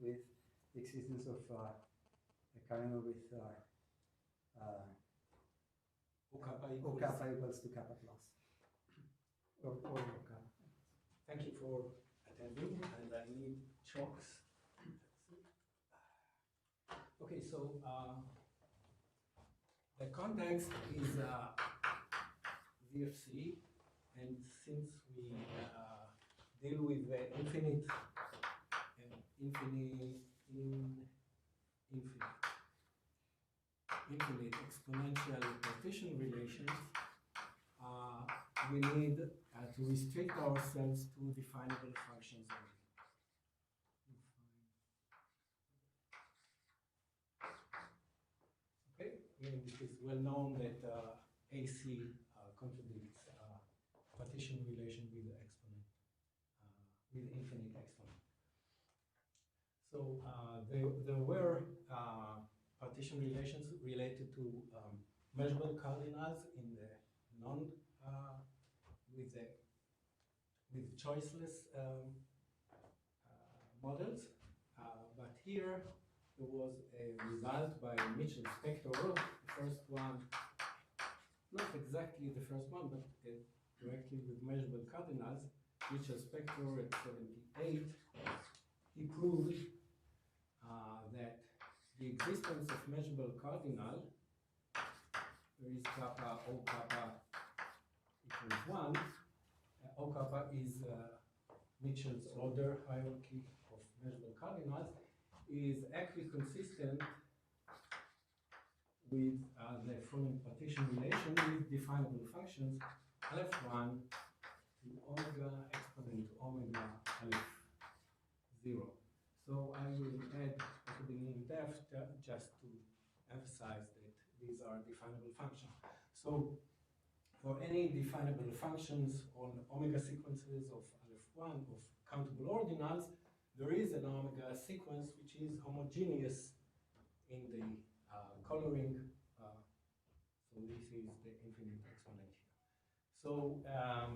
with the existence of a cardinal with O kappa equals to kappa plus. Or kappa. Thank you for attending, and I need chalks. Okay, so the context is VFC, and since we deal with the infinite exponential partition relations, we need to restrict ourselves to definable functions only. Okay, it is well known that AC contradicts partition relation with the exponent, with infinite exponent. So there were partition relations related to measurable cardinals in the with choiceless models, but here there was a result by Yechiel Spector, the first one, not exactly the first one, but directly with measurable cardinals. Yechiel Spector at 78, he proved that the existence of measurable cardinal, there is kappa, O kappa equals 1. O kappa is Mitchell's order hierarchy of measurable cardinals, is equiconsistent with the following partition relation with definable functions F1 to omega exponent to omega F0. So I will add at the beginning def just to emphasize that these are definable functions. So for any definable functions on omega sequences of F1 of countable ordinals, there is an omega sequence which is homogeneous in the coloring. So this is the infinite exponent here. So a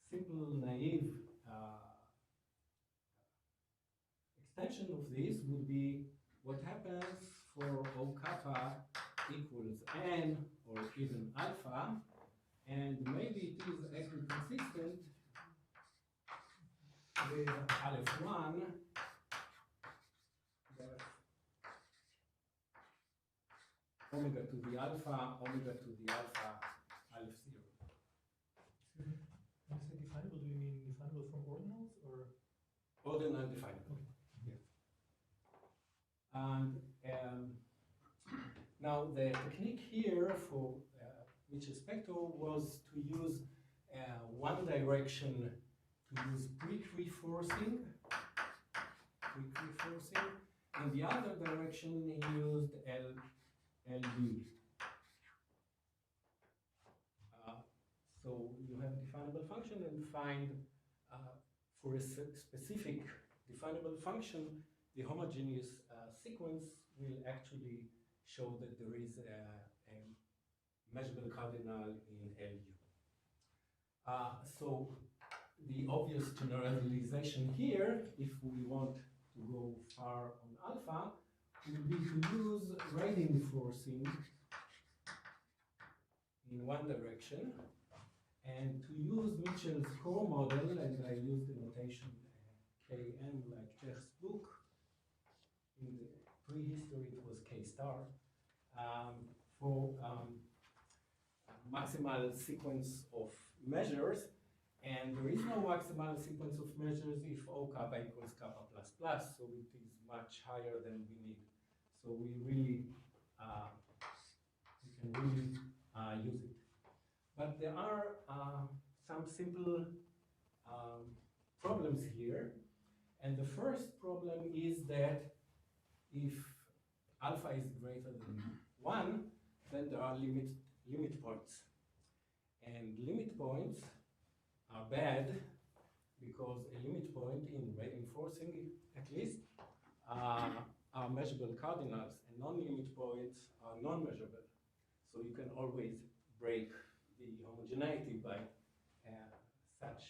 simple naive extension of this would be what happens for O kappa equals n or even alpha, and maybe it is equiconsistent with F1 omega to the alpha, omega to the alpha, F0. When you say definable, do you mean definable from ordinals or? Ordinal definable. Okay. Yeah. And now the technique here for Yechiel Spector was to use one direction, to use pre-reinforcing, and the other direction he used LB. So you have a definable function and find for a specific definable function, the homogeneous sequence will actually show that there is a measurable cardinal in LU. So the obvious generalization here, if we want to go far on alpha, would be to use gradient forcing in one direction, and to use Mitchell's core model, and I use the notation Km like textbook. In the prehistory it was K star, for maximal sequence of measures, and there is no maximal sequence of measures if O kappa equals kappa plus plus, so it is much higher than we need. So we really, we can really use it. But there are some simple problems here, and the first problem is that if alpha is greater than 1, then there are limit points. And limit points are bad because a limit point in reinforcing, at least, are measurable cardinals, and non-limit points are non-measurable. So you can always break the homogeneity by such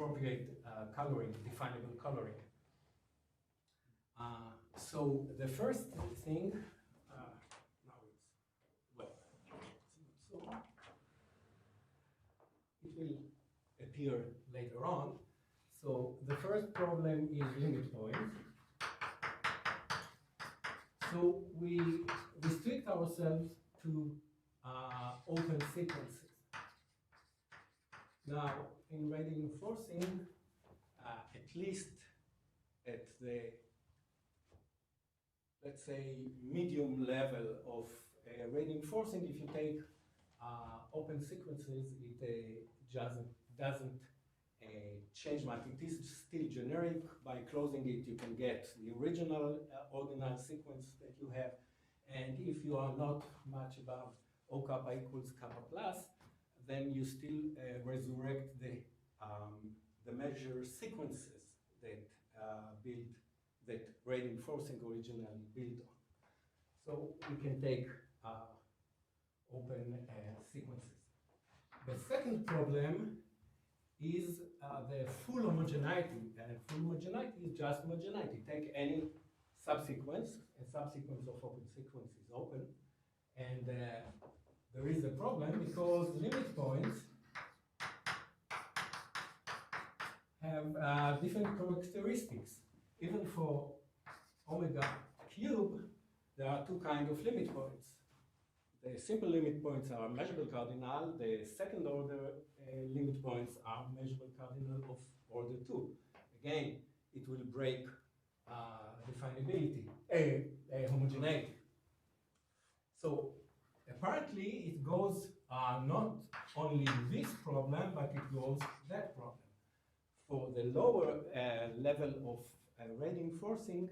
appropriate coloring, definable coloring. So the first thing, now it's, well, so it will appear later on. So the first problem is limit point. So we restrict ourselves to open sequences. Now, in reinforcing, at least at the, let's say, medium level of reinforcing, if you take open sequences, it doesn't change much. It is still generic. By closing it, you can get the original ordinal sequence that you have. And if you are not much above O kappa equals kappa plus, then you still resurrect the measure sequences that that reinforcing originally built on. So we can take open sequences. The second problem is the full homogeneity. And full homogeneity is just homogeneity. Take any subsequence, a subsequence of open sequence is open, and there is a problem because limit points have different characteristics. Even for omega cube, there are two kinds of limit points. The simple limit points are measurable cardinal. The second order limit points are measurable cardinal of order 2. Again, it will break definability, homogeneity. So apparently it goes not only this problem, but it goes that problem. For the lower level of reinforcing,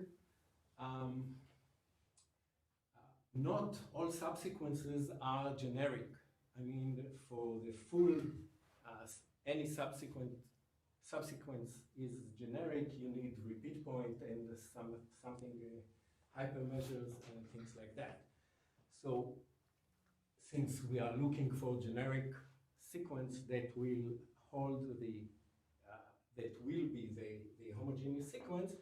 not all subsequences are generic. I mean, for the full, any subsequence is generic, you need repeat point and something hypermeasures and things like that. So since we are looking for generic sequence that will hold that will be the homogeneous sequence,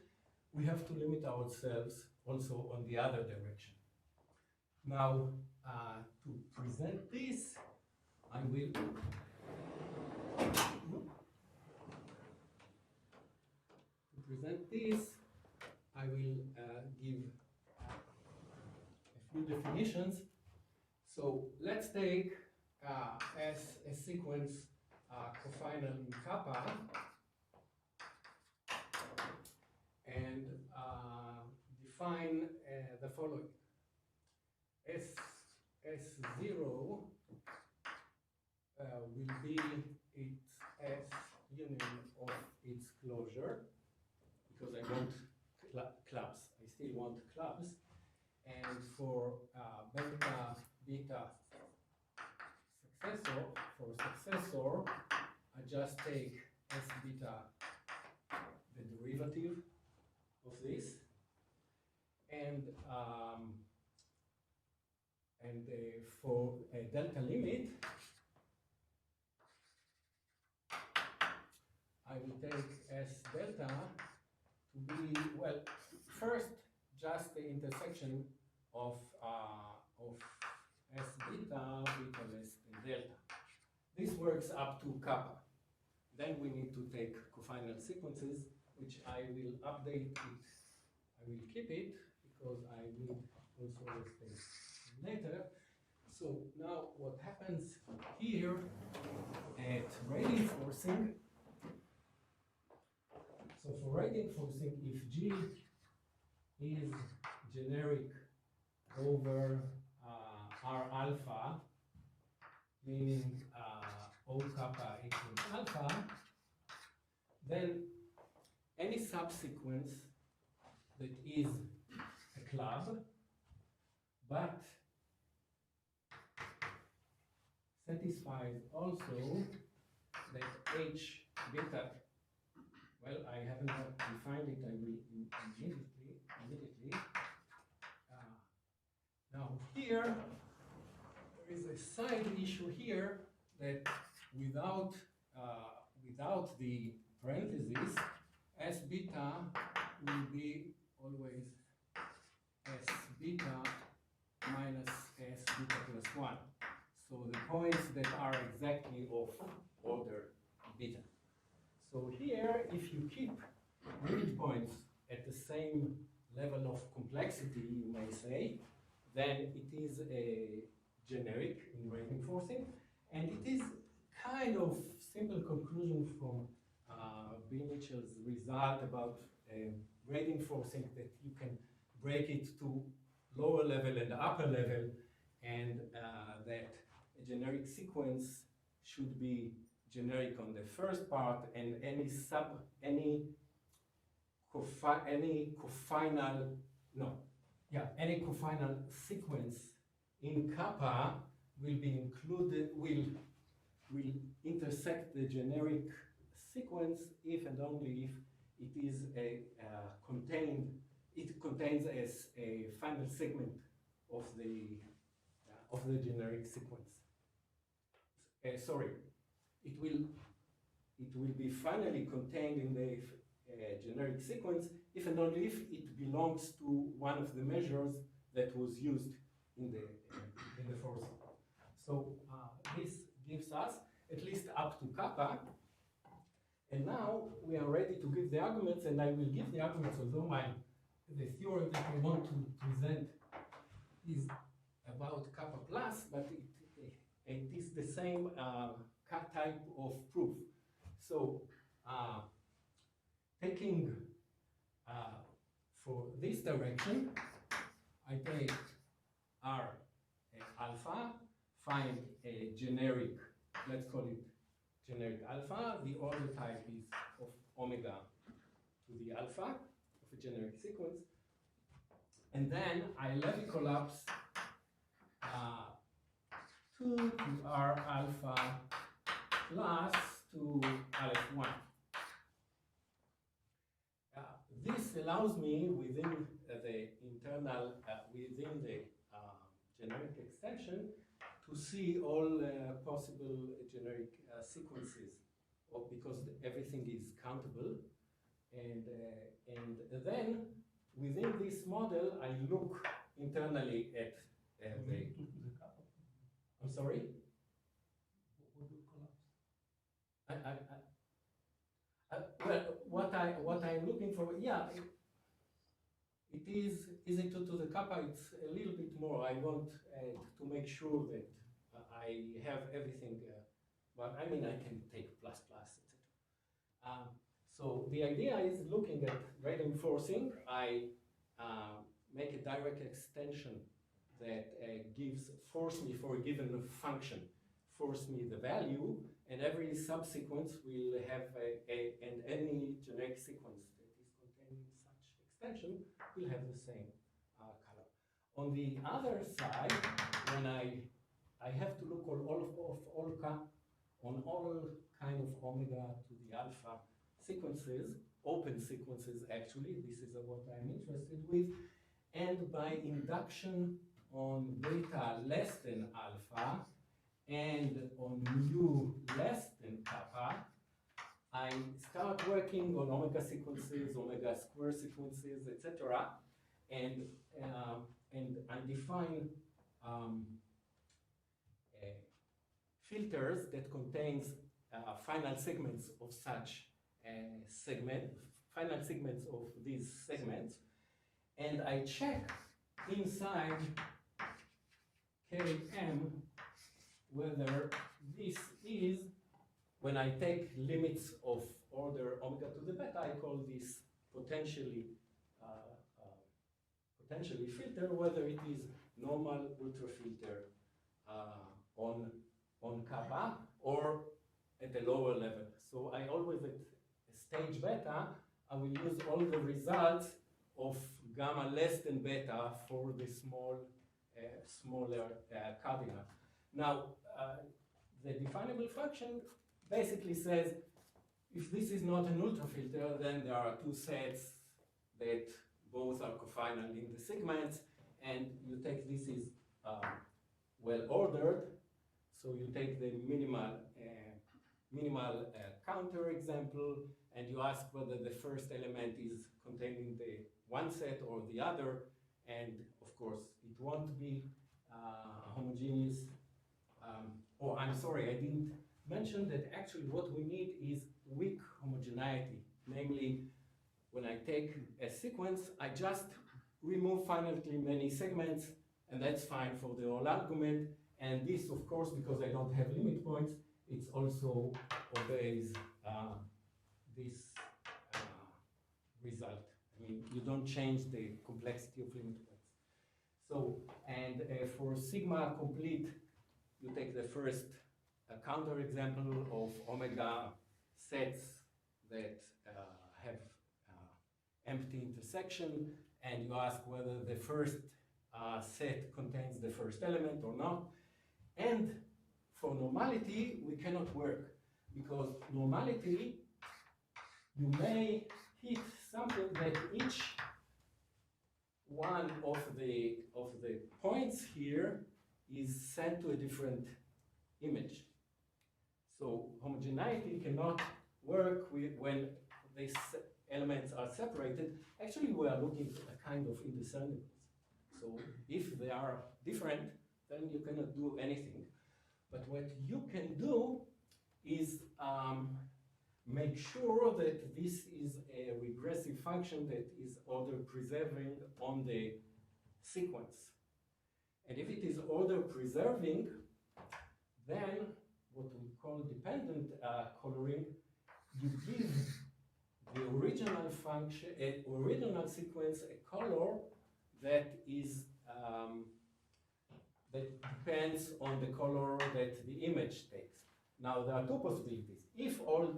we have to limit ourselves also on the other direction. Now, to present this, I will give a few definitions. So let's take as a sequence cofinal in kappa and define the following. S0 will be its S union of its closure, because I want clubs. I still want clubs. And for beta beta successor, I just take S beta, the derivative of this, and for a delta limit, I will take S delta to be, well, first just the intersection of S beta, beta less than delta. This works up to kappa. Then we need to take cofinal sequences, which I will update it. I will keep it because I need also the space later. So now what happens here at reinforcing, so for reinforcing, if G is generic over R alpha, meaning O kappa equals alpha, then any subsequence that is a club, but satisfies also that H beta, well, I haven't defined it, I will immediately. Now here, there is a side issue here that without the parentheses, S beta will be always S beta minus S beta plus 1. So the points that are exactly of order beta. So here, if you keep unit points at the same level of complexity, you may say, then it is a generic in reinforcing, and it is kind of simple conclusion from Yechiel's result about gradient forcing, that you can break it to lower level and upper level, and that a generic sequence should be generic on the first part, and any cofinal sequence in kappa will be included, will intersect the generic sequence if and only if it is it contains as a final segment of the generic sequence. Sorry, it will be finally contained in the generic sequence if and only if it belongs to one of the measures that was used in the forcing. So this gives us at least up to kappa. And now we are ready to give the arguments, and I will give the arguments, although the theorem that I want to present is about kappa plus, but it is the same type of proof. So taking for this direction, I take R alpha, find a generic, let's call it generic alpha. The order type is of omega to the alpha of a generic sequence. And then I Levy collapse 2 to R alpha plus to aleph 1. This allows me within the internal, within the generic extension, to see all possible generic sequences, because everything is countable. And then within this model, I look internally at the. I'm sorry? Well, what I'm looking for, yeah, it is it to the kappa? It's a little bit more. I want to make sure that I have everything. But I mean, I can take plus, etc. So the idea is looking at gradient forcing. I make a direct extension that force me for a given function, force me the value, and every subsequence will have and any generic sequence that is contained in such extension will have the same color. On the other side, when I have to look on all kind of omega to the alpha sequences, open sequences actually, this is what I'm interested with, and by induction on beta less than alpha and on mu less than kappa, I start working on omega sequences, omega square sequences, etc., and I define filters that contains final segments of such final segments of these segments, and I check inside Km whether this is, when I take limits of order omega to the beta, I call this potentially filter, whether it is normal ultrafilter on kappa or at a lower level. So I always at stage beta, I will use all the results of gamma less than beta for the smaller cardinal. Now, the definable function basically says, if this is not an ultrafilter, then there are two sets that both are cofinal in the segments, and you take this is well ordered, so you take the minimal counter example, and you ask whether the first element is containing the one set or the other, and of course it won't be homogeneous. Oh, I'm sorry, I didn't mention that actually what we need is weak homogeneity. Namely, when I take a sequence, I just remove finitely many segments, and that's fine for the whole argument. And this, of course, because I don't have limit points, it also obeys this result. I mean, you don't change the complexity of limit points. So, and for sigma complete, you take the first counter example of omega sets that have empty intersection, and you ask whether the first set contains the first element or not. And for normality, we cannot work, because normality, you may hit something that each one of the points here is sent to a different image. So homogeneity cannot work when these elements are separated. Actually, we are looking at a kind of indiscernibles. So if they are different, then you cannot do anything. But what you can do is make sure that this is a regressive function that is order preserving on the sequence. And if it is order preserving, then what we call dependent coloring, you give the original function, original sequence, a color that is that depends on the color that the image takes. Now there are two possibilities. If all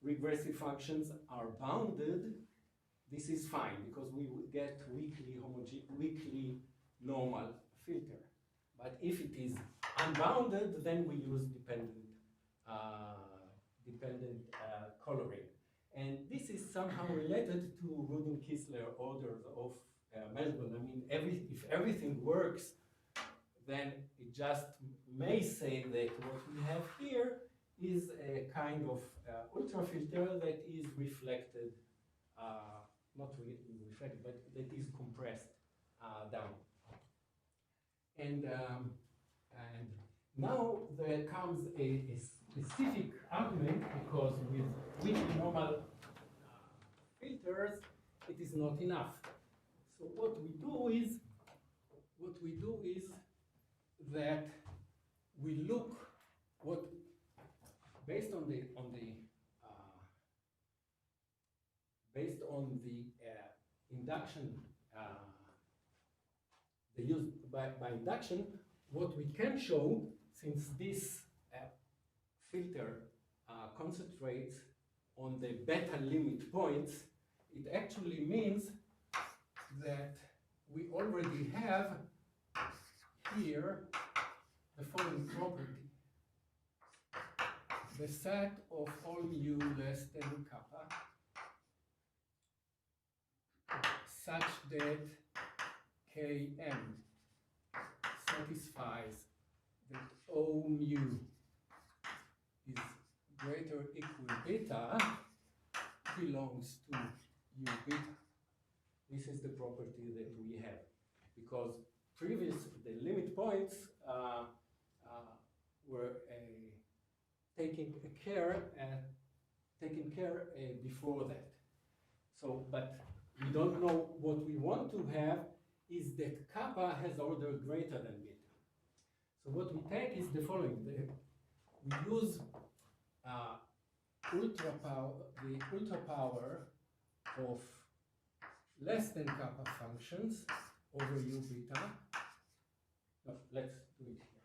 regressive functions are bounded, this is fine because we will get weakly normal filter. But if it is unbounded, then we use dependent coloring. And this is somehow related to Rudin-Kistler orders of measurement. I mean, if everything works, then it just may say that what we have here is a kind of ultrafilter that is reflected, not really reflected, but that is compressed down. And now there comes a specific argument, because with weakly normal filters, it is not enough. So what we do is that we look based on the induction, the use by induction, what we can show, since this filter concentrates on the beta limit points, it actually means that we already have here the following property. The set of all mu less than kappa such that Km satisfies that O mu is greater or equal beta belongs to U beta. This is the property that we have, because the limit points were taken care before that. So, but we don't know what we want to have is that kappa has order greater than beta. So what we take is the following. We use the ultra power of less than kappa functions over U beta. No, let's do it here.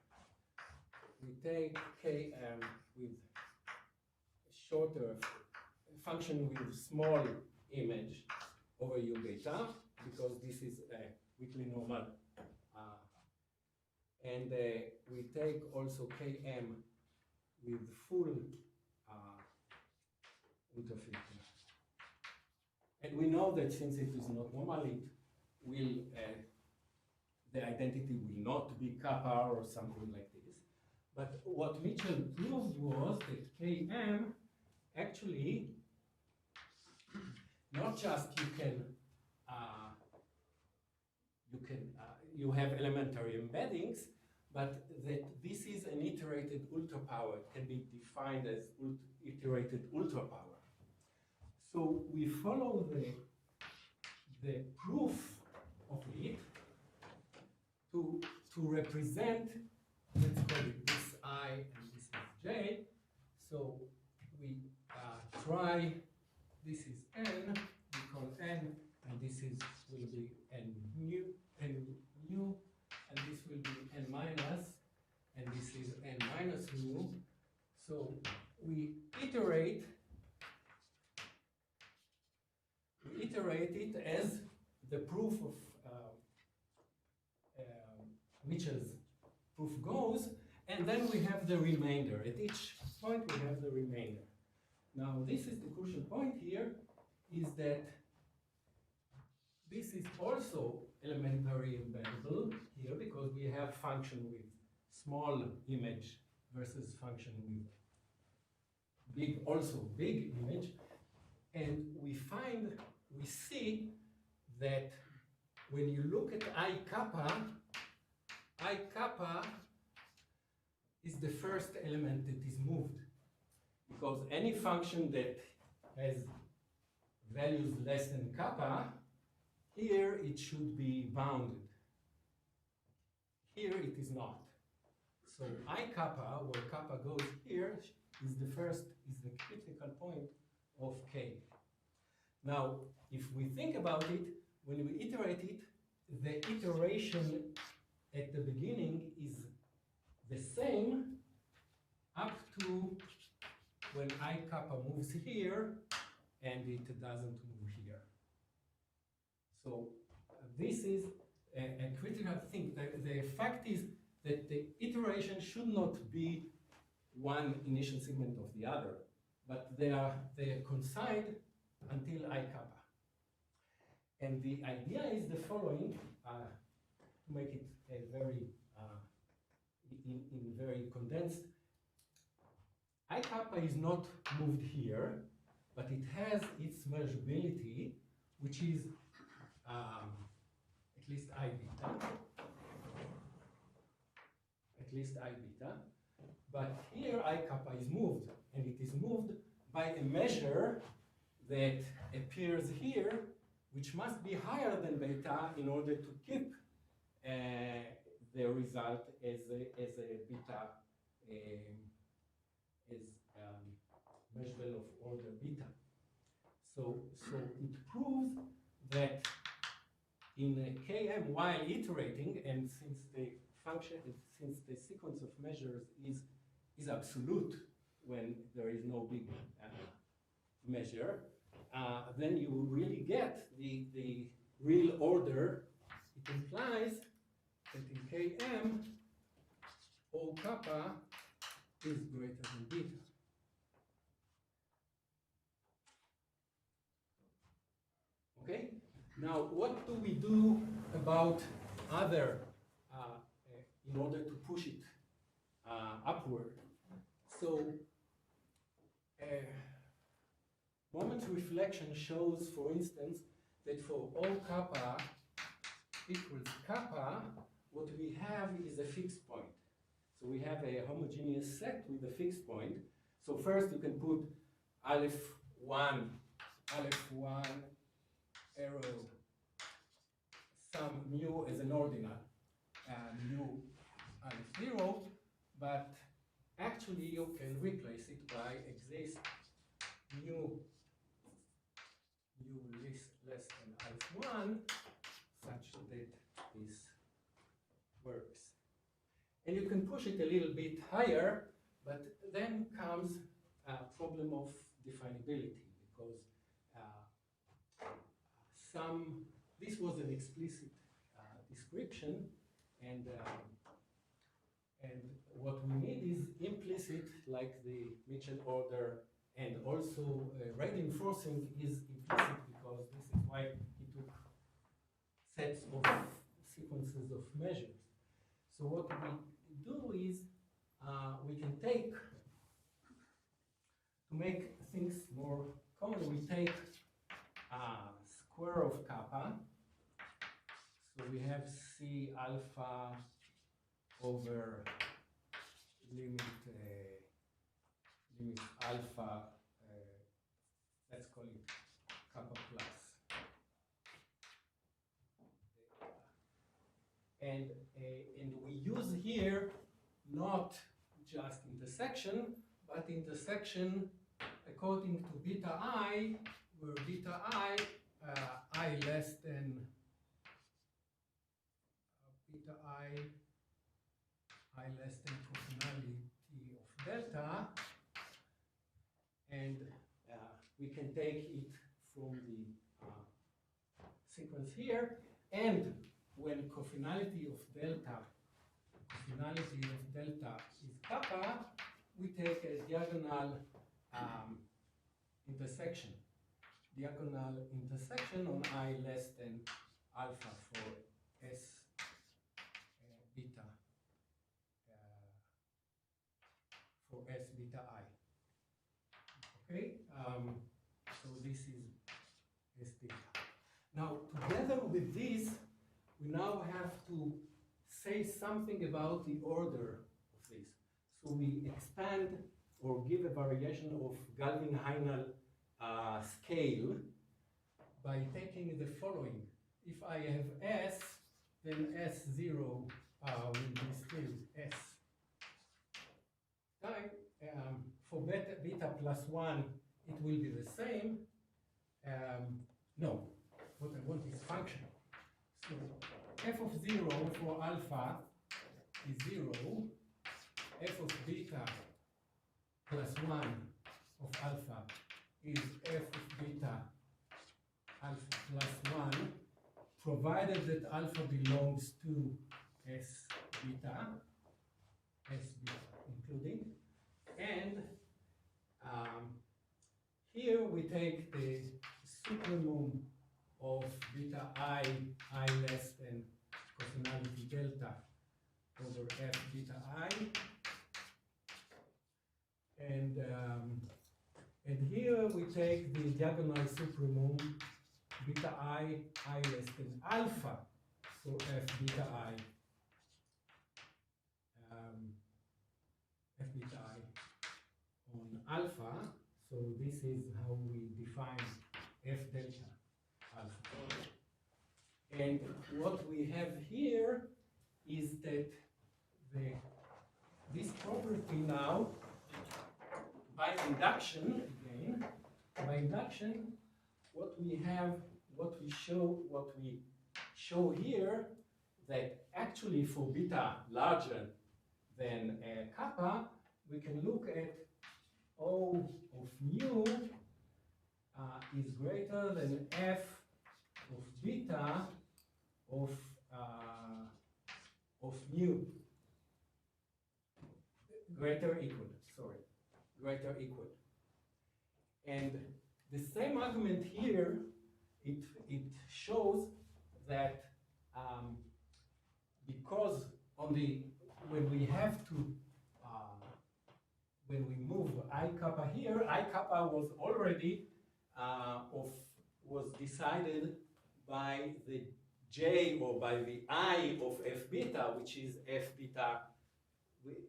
We take Km with a shorter function with small image over U beta, because this is a weakly normal. And we take also Km with full ultrafilter. And we know that since it is not normal, it will the identity will not be kappa or something like this. But what Yechiel proved was that Km actually not just you have elementary embeddings, but that this is an iterated ultra power. It can be defined as iterated ultra power. So we follow the proof of it to represent, let's call it this I and this is J. So we try, this is N, we call N, and this will be N mu, and this will be N minus, and this is N minus mu. So we iterate it as the proof of Yechiel's proof goes, and then we have the remainder. At each point we have the remainder. Now this is the crucial point here, is that this is also elementary embeddable here, because we have function with small image versus function with big image. And we see that when you look at I kappa is the first element that is moved, because any function that has values less than kappa, here it should be bounded. Here it is not. So I kappa, where kappa goes here, is the critical point of K. Now, if we think about it, when we iterate it, the iteration at the beginning is the same up to when I kappa moves here and it doesn't move here. So this is a critical thing. The fact is that the iteration should not be one initial segment of the other, but they are consigned until I kappa. And the idea is the following, to make it very very condensed. I kappa is not moved here, but it has its measurability, which is at least I beta. But here I kappa is moved, and it is moved by a measure that appears here, which must be higher than beta in order to keep the result as a beta, measurable of order beta. So it proves that in Km, while iterating, and since the sequence of measures is absolute when there is no big measure, then you will really get the real order. It implies that in Km, O kappa is greater than beta. Okay? Now, what do we do about other, in order to push it upward? So, moment reflection shows, for instance, that for O kappa equals kappa, what we have is a fixed point. So we have a homogeneous set with a fixed point. So first you can put aleph 1, arrow, some mu as an ordinal, mu aleph 0, but actually you can replace it by exist mu less than aleph 1, such that this works. And you can push it a little bit higher, but then comes a problem of definability, because this was an explicit description, and what we need is implicit, like the Yechiel order, and also reinforcing is implicit, because this is why he took sets of sequences of measures. So what we do is we can take, to make things more common, we take square of kappa. So we have C alpha over limit alpha, let's call it kappa plus. And we use here not just intersection, but intersection according to beta I, where beta I less than beta I less than cofinality of delta, and we can take it from the sequence here, and when cofinality of delta is kappa, we take a diagonal intersection on I less than alpha for S beta I. Okay, so this is S beta. Now, together with this, we now have to say something about the order of this. So we expand or give a variation of Galvin-Heinel scale by taking the following. If I have S, then S0 will be still S. For beta plus 1, it will be the same. No, what I want is function. So f of 0 for alpha is 0. F of beta plus 1 of alpha is f of beta alpha plus 1, provided that alpha belongs to S beta including. And here we take the supremum of beta I less than cofinality delta over f beta I, and here we take the diagonal supremum beta I less than alpha for f beta I, f beta I on alpha. So this is how we define f delta alpha. And what we have here is that this property now, by induction, again, what we show here, that actually for beta larger than kappa, we can look at O of mu is greater than f of beta of mu, greater equal. And the same argument here, it shows that because when we move I kappa here, I kappa was already was decided by the J or by the I of f beta, which is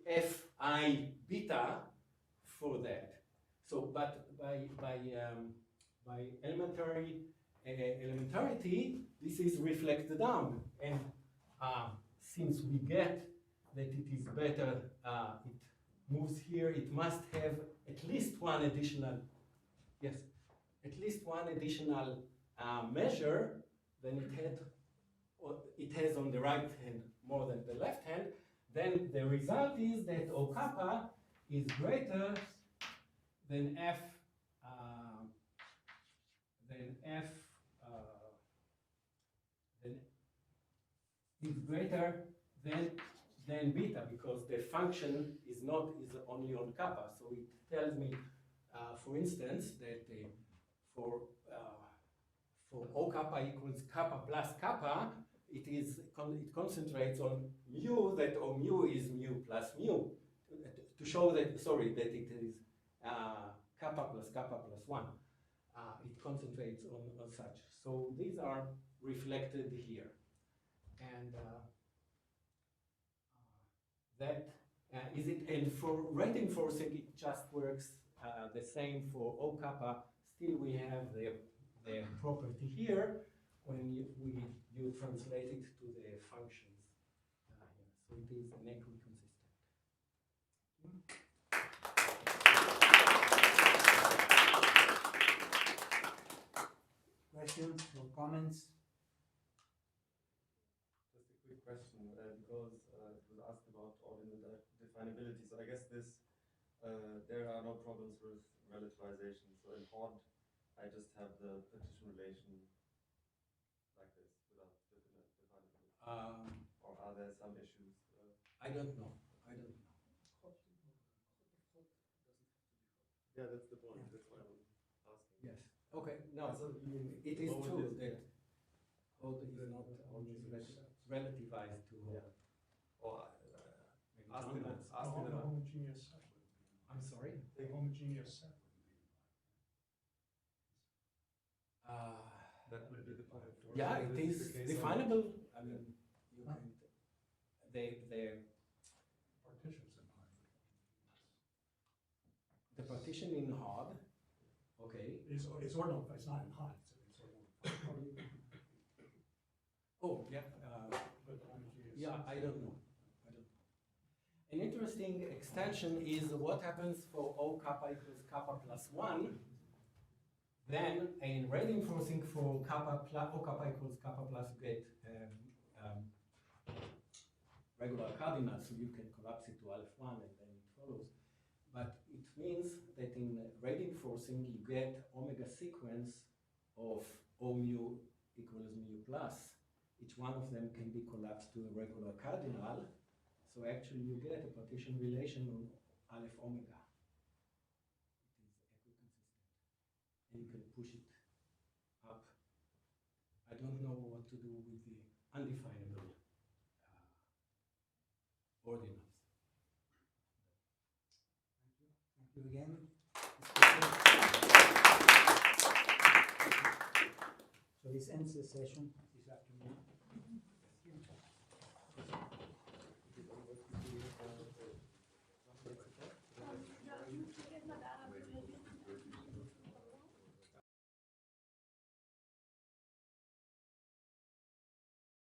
f I beta for that. So, but by elementarity, this is reflected down, and since we get that it is better, it moves here, it must have at least one additional, measure than it has on the right hand more than the left hand. Then the result is that O kappa is greater than f is greater than beta, because the function is only on kappa. So it tells me, for instance, that for O kappa equals kappa plus kappa, it concentrates on mu, that O mu is mu plus mu, to show that, sorry, that it is kappa plus 1. It concentrates on such. So these are reflected here. And that is it. And for rate enforcing, it just works the same for O kappa. Still, we have the property here when you translate it to the functions here. So it is an equiconsistent. Questions or comments? Just a quick question, because it was asked about ordinal definability. So I guess there are no problems with relativization. So in Hod, I just have the partition relation like this without definability. Or are there some issues? I don't know. Yeah, that's the point. That's why I'm asking. Yes. Okay. No, So you mean it is Hod true is- that Hod is not always relativized to Hod. Yeah. Or Maybe ask me generalized. that. Ask me The that. homogeneous set. I'm sorry. The homogeneous set. That would be the point. Yeah, it This is the case definable. I mean, you can. The partition in Hod. Okay. It's ordinal, but it's not in hot. It's ordinal. Oh, yeah. Yeah, I don't know. An interesting extension is what happens for O kappa equals kappa plus 1. Then, in rate enforcing for O kappa equals kappa plus, you get regular cardinal, so you can collapse it to aleph 1 and then it follows. But it means that in rate enforcing, you get omega sequence of O mu equals mu plus. Each one of them can be collapsed to a regular cardinal. So actually you get a partition relation on aleph omega. It is equiconsistent. And you can push it up. I don't know what to do with the undefinable ordinals. Thank you again. So this ends the session.